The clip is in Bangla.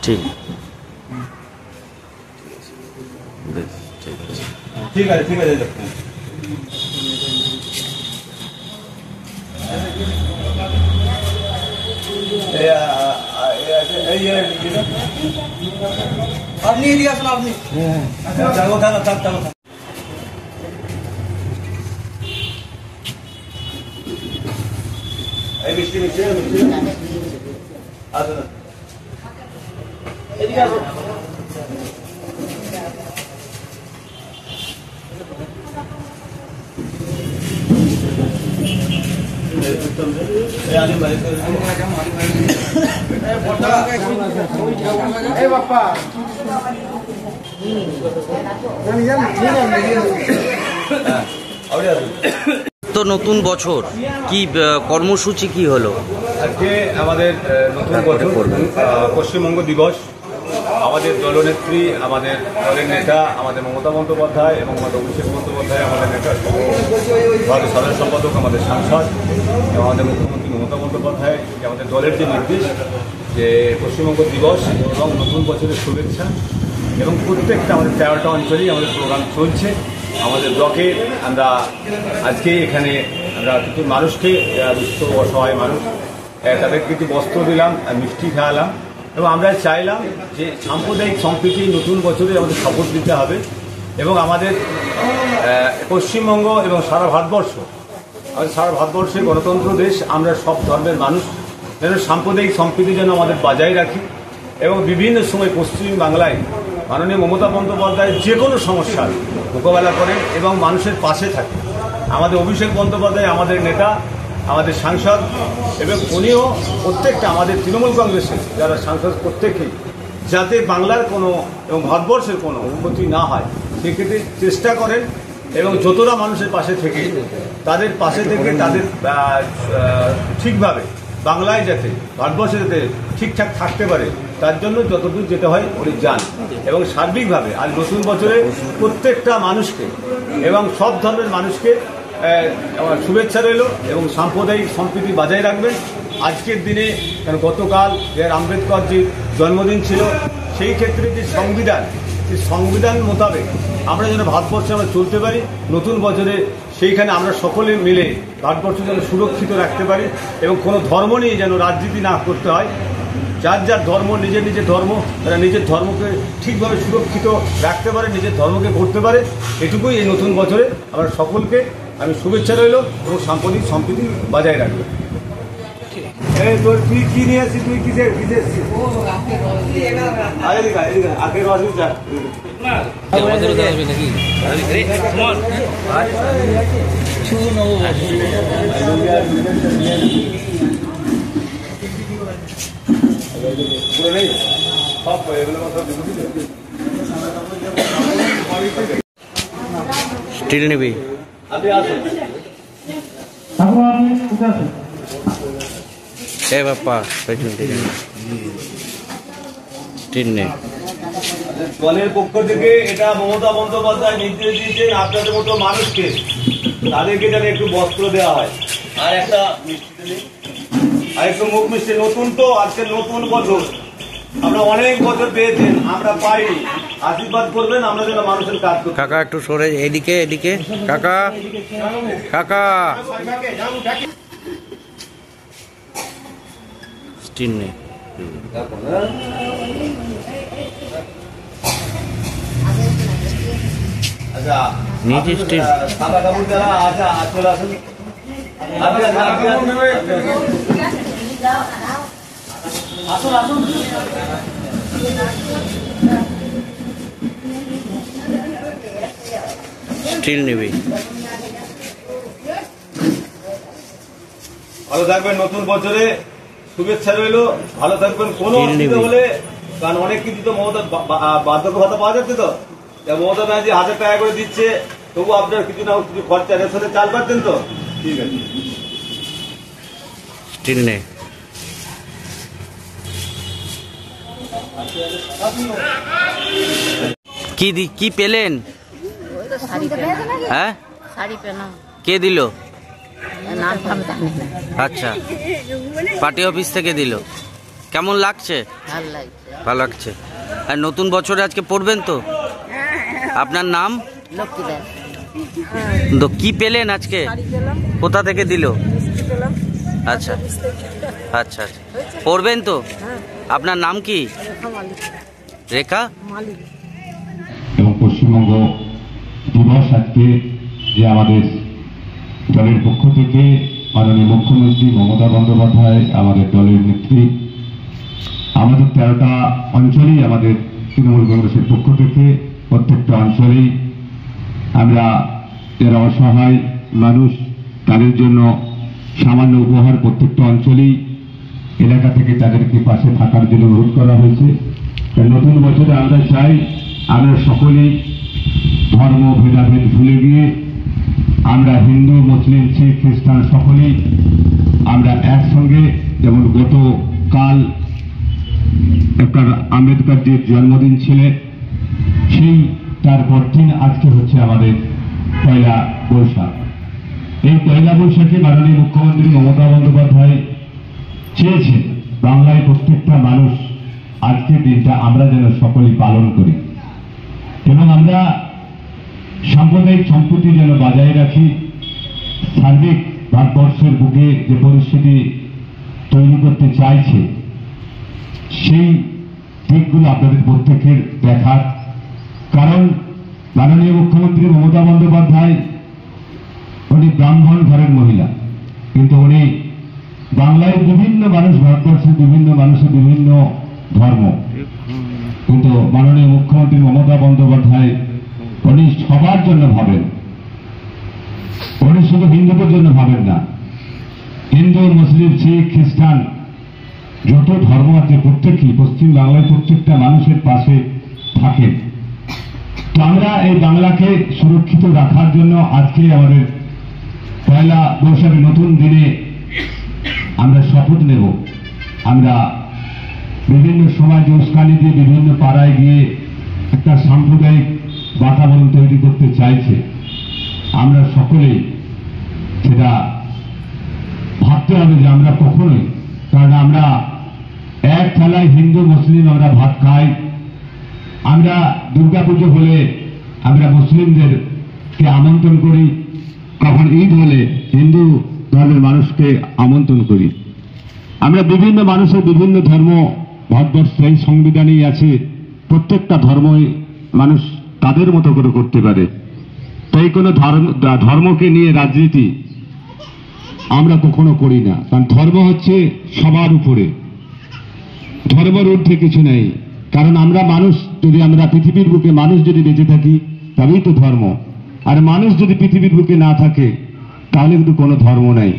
ঠিক ঠিক আছে ঠিক আছে আপনি এদিকে আসুন আপনি এই মিষ্টি মিষ্টি আসুন এদিকে আসুন তো নতুন বছর কি কর্মসূচি কি হলো আজকে আমাদের নতুন বছর পশ্চিমবঙ্গ দিবস। আমাদের দলনেত্রী, আমাদের দলের নেতা, আমাদের মমতা বন্দ্যোপাধ্যায় এবং আমাদের অভিষেক বন্দ্যোপাধ্যায়, আমাদের নেতা ভারতের সাধারণ সম্পাদক, আমাদের সাংসদ এবং আমাদের মুখ্যমন্ত্রী মমতা বন্দ্যোপাধ্যায় আমাদের দলের যে নির্দেশ যে পশ্চিমবঙ্গ দিবস এবং নতুন বছরের শুভেচ্ছা এবং প্রত্যেকটা আমাদের 13টা অঞ্চলেই আমাদের প্রোগ্রাম চলছে। আমাদের ব্লকে আমরা আজকে এখানে আমরা কিছু মানুষকে, দুস্থ অসহায় মানুষ, তাদের কিছু বস্ত্র দিলাম, মিষ্টি খাওয়ালাম এবং আমরা চাইলাম যে সাম্প্রদায়িক সম্প্রীতি নতুন বছরে আমাদের শপথ দিতে হবে এবং আমাদের পশ্চিমবঙ্গ এবং সারা ভারতবর্ষ, আমাদের সারা ভারতবর্ষের গণতন্ত্র দেশ, আমরা সব ধর্মের মানুষ যেন সাম্প্রদায়িক সম্প্রীতি যেন আমাদের বজায় রাখি এবং বিভিন্ন সময় পশ্চিম বাংলায় মাননীয় মমতা বন্দ্যোপাধ্যায় যে কোনো সমস্যার মোকাবেলা করেন এবং মানুষের পাশে থাকে। আমাদের অভিষেক বন্দ্যোপাধ্যায় আমাদের নেতা, আমাদের সাংসদ এবং উনিও প্রত্যেকটা আমাদের তৃণমূল কংগ্রেসের যারা সাংসদ প্রত্যেকেই যাতে বাংলার কোনো এবং ভারতবর্ষের কোনো উন্নতি না হয় সেক্ষেত্রে চেষ্টা করেন এবং যতটা মানুষের পাশে থেকে তাদের পাশে থেকে তাদের ঠিকভাবে বাংলায় যাতে ভারতবর্ষে যাতে ঠিকঠাক থাকতে পারে তার জন্য যতদূর যেতে হয় উনি যান এবং সার্বিকভাবে আজ নতুন বছরে প্রত্যেকটা মানুষকে এবং সব ধর্মের মানুষকে আমার শুভেচ্ছা রইল এবং সাম্প্রদায়িক সম্প্রীতি বজায় রাখবেন। আজকের দিনে গতকাল আম্বেদকরজির জন্মদিন ছিল, সেই ক্ষেত্রে যে সংবিধান মোতাবেক আমরা যেন ভারতবর্ষে আমরা চলতে পারি নতুন বছরে, সেইখানে আমরা সকলে মিলে ভারতবর্ষ যেন সুরক্ষিত রাখতে পারি এবং কোনো ধর্ম নিয়ে যেন রাজনীতি না করতে হয়। যার যার ধর্ম, নিজের নিজের ধর্ম, তারা নিজের ধর্মকে ঠিকভাবে সুরক্ষিত রাখতে পারে, নিজের ধর্মকে করতে পারে। এটুকুই এই নতুন বছরে আমরা সকলকে আমি শুভেচ্ছা রইল এবং সাম্প্রদায়িক সম্প্রীতি বজায় রাখবো। তোর তুই কি নিয়ে আসছিস? তুই কিসে আগের রস স্টিল নিবি বাপ্পা স্টিল নে। দলের পক্ষ থেকে এটা মমতা বন্দ্যোপাধ্যায় নির্দেশ দিয়েছেন আপনাদের মতো মানুষকে তাদেরকে যেন একটু বস্ত্র দেওয়া হয় আর একটা মিষ্টি আর একটু মুখ মিষ্টি। নতুন তো আজকে নতুন বছর, আমরা অনেক বছর পেয়েছেন, আমরা পাইনি। আশীর্বাদ করবেন আমরা যেন মানুষের কাজ করি। কাকা একটু সরে এদিকে এদিকে কাকা কাকা স্টিল নেই। আচ্ছা নিচে স্টিল সাদা কাপড় যারা আচ্ছা চলে আসুন। আসুন আসুন স্টিল নিবি। ভালো থাকবেন, নতুন বছরে শুভেচ্ছা রইল, ভালো থাকবেন। কোনো অসুবিধা হলে, কারণ অনেক কিছু তো মমতা বার্ধক্য ভাতা পাওয়া যাচ্ছে, তো মমতা ব্যানার্জি 1000 টাকা করে দিচ্ছে, তবু আপনার কিছু না কিছু খরচা এর সাথে চাল পাচ্ছেন তো। ঠিক আছে স্টিল নে। কি পেলেন? হ্যাঁ শাড়ি পেনা কে দিল? নাম ফাম জানি না। আচ্ছা, পার্টি অফিস থেকে দিল। কেমন লাগছে? ভালো লাগছে। ভালো লাগছে। আর নতুন বছরে আজকে পড়বেন তো? আপনার নাম? লক্ষ্মী দাস। তো কি পেলেন আজকে? কোথা থেকে দিল? আচ্ছা আচ্ছা আচ্ছা, পড়বেন তো? আপনার নাম কি? রেখা মালিক। এবং পশ্চিমবঙ্গ দিবস আজকে যে আমাদের দলের পক্ষ থেকে মাননীয় মুখ্যমন্ত্রী মমতা বন্দ্যোপাধ্যায়, আমাদের দলের নেত্রী, আমাদের 13টা অঞ্চলেই আমাদের তৃণমূল কংগ্রেসের পক্ষ থেকে প্রত্যেকটা অঞ্চলেই আমরা যারা অসহায় মানুষ তাদের জন্য সামান্য উপহার প্রত্যেকটা অঞ্চলেই এলাকা থেকে তাদেরকে পাশে থাকার জন্য অনুরোধ করা হয়েছে। নতুন বছরে আমরা চাই আমরা সকলেই ধর্ম ভেদাভেদ ভুলে গিয়ে আমরা হিন্দু, মুসলিম, শিখ, খ্রিস্টান সকলেই আমরা একসঙ্গে, যেমন গতকাল ডক্টর আম্বেদকরজির জন্মদিন ছিল, সেই তার পরদিন আজকে হচ্ছে আমাদের পয়লা বৈশাখ। এই পয়লা বৈশাখে মাননীয় মুখ্যমন্ত্রী মমতা বন্দ্যোপাধ্যায় চেয়েছেন বাংলায় প্রত্যেকটা মানুষ আজকের দিনটা আমরা যেন সকলেই পালন করি এবং আমরা সাম্প্রদায়িক সম্প্রীতি যেন বজায় রাখি। সার্বিক ভারতবর্ষের বুকে যে পরিস্থিতি তৈরি করতে চাইছে সেই দিকগুলো আপনাদের প্রত্যেকের দেখার, কারণ মাননীয় মুখ্যমন্ত্রী মমতা বন্দ্যোপাধ্যায় উনি ব্রাহ্মণ ঘরের মহিলা, কিন্তু উনি বাংলায় বিভিন্ন মানুষ, ভারতবর্ষের বিভিন্ন মানুষের বিভিন্ন ধর্ম, কিন্তু মাননীয় মুখ্যমন্ত্রী মমতা বন্দ্যোপাধ্যায় উনি সবার জন্য ভাবেন। উনি শুধু হিন্দুদের জন্য ভাবেন না, হিন্দু, মুসলিম, শিখ, খ্রিস্টান যত ধর্ম আছে প্রত্যেকই পশ্চিম বাংলায় প্রত্যেকটা মানুষের পাশে থাকেন। তো আমরা এই বাংলাকে সুরক্ষিত রাখার জন্য আজকে আমাদের পয়লা বৈশাখের নতুন দিনে আমরা শপথ নেব। আমরা বিভিন্ন সমাজ উস্কানি দিয়ে বিভিন্ন পাড়ায় গিয়ে একটা সাম্প্রদায়িক বাতাবরণ তৈরি করতে চাইছে। আমরা সকলেই সেটা ভাবতে হবে যে আমরা কখনোই, কারণ আমরা এক থালায় হিন্দু মুসলিম আমরা ভাত খাই। আমরা দুর্গাপুজো হলে আমরা মুসলিমদেরকে আমন্ত্রণ করি, কখন ঈদ হলে হিন্দু ধর্মের মানুষকে আমন্ত্রণ করি। আমরা বিভিন্ন মানুষের বিভিন্ন ধর্ম ভারতবর্ষে এই সংবিধানেই আছে, প্রত্যেকটা ধর্মই মানুষ তাদের মতো করে করতে পারে। তাই কোনো ধর্মকে নিয়ে রাজনীতি আমরা কখনো করি না, কারণ ধর্ম হচ্ছে সবার উপরে, ধর্মের ঊর্ধ্বে কিছু নেই। কারণ আমরা মানুষ, যদি আমরা পৃথিবীর বুকে মানুষ যদি বেঁচে থাকি তবেই তো ধর্ম, আর মানুষ যদি পৃথিবীর বুকে না থাকে তাহলে কিন্তু কোনো ধর্ম নাই।